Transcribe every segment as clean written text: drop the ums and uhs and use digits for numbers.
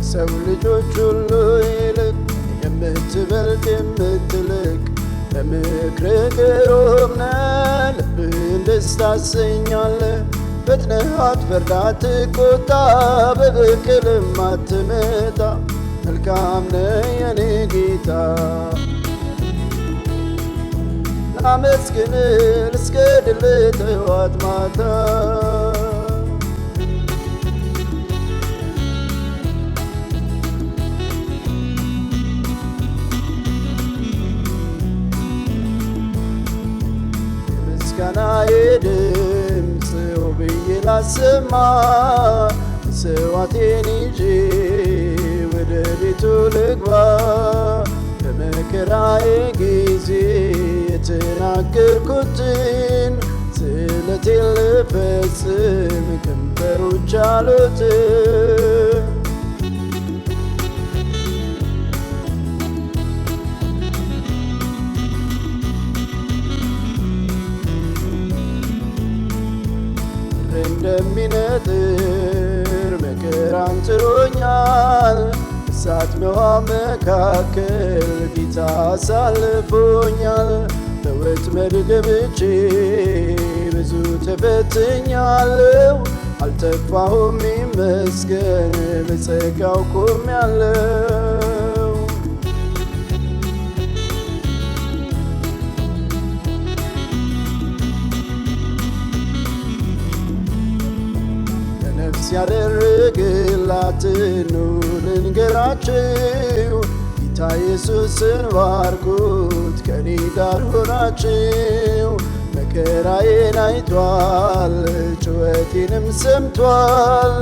ሰው ልጆች ሁሉ ይልቅ የምትበልጥ የምትልቅ በምክርህ ግሩም ነህ። ልብህን ደስ ታሰኛለህ። ፈጥነህ አትፈርድ አትቆጣ፣ በበቀልም አትመጣ። መልካም ነህ የኔ ጌታ። ላመስግንህ ልስገድልህ ጠዋት ማታ። የምስጋናዬ ድምፅ ብዬ ላሰማ፣ መስዋዕቴን ይዤ ወደ ቤቱ ልግባ። በመከራዬ ጊዜ የተናገርኩትን ስለቴን ልፈጽም ከንፈሮች አሉትን። እንደሚነጥር መከራን ጥሎኛል። እሳት በውኃ መካከል ጌታ አሳልፎኛል። በወጥመድ ገብቼ ብዙ ተፈትኛለሁ። አልጠፋሁም ይመስገን በጸጋው ቆሜያለሁ። ለነፍስ ያደረግላትን ልንገራችሁ። ጌታ ኢየሱስን ባርኩት ከኔ ጋር ሆናችሁ። መከራዬን አይቷል ጩኸቴንም ሰምቷል።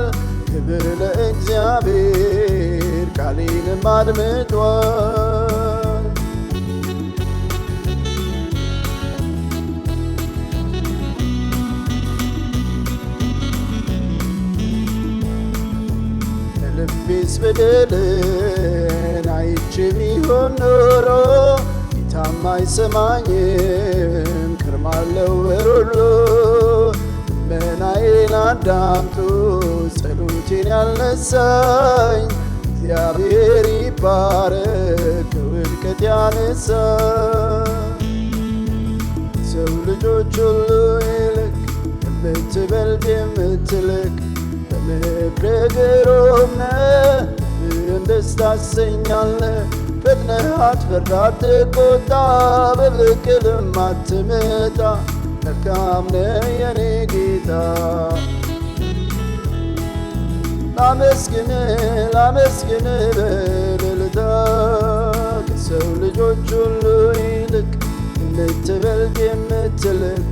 ክብር ለእግዚአብሔር ቃሌንም አድምጧል። ልቤስ በደልን አይቼ ቢሆን ኖሮ ጌታም አይሰማኝም ከርማለሁ በሮሎ። ልመናዬን አዳምጦ ጸሎቴን ያልነሳኝ እግዚአብሔር ይባረክ ከውድቀት ያነሳኝ። ሰው ልጆች ሁሉ ይልቅ የምትበልጥ የምትልቅ በምክርህ ግሩም ነህ። ልብህን ደስ ታሰኛለህ። ፈጥነህ አትፈርድ አትቆጣ፣ በበቀልም አትመጣ። መልካም ነህ የኔ ጌታ። ላመስግንህ በእልልታ። ከሰው ልጆች ሁሉ ይልቅ የምትበልጥ የምትልቅ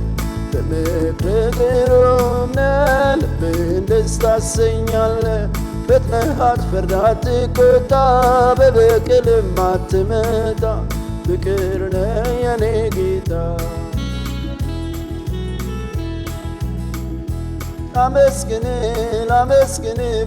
በምክርህ ግሩም ነህ። ልብህን ደስ ታሰኛለህ። ፈጥነህ አትፈርድ አትቆጣ፣ በበቀልም አትመጣ። ፍቅር ነህ የኔ ጌታ። ላመስግንህ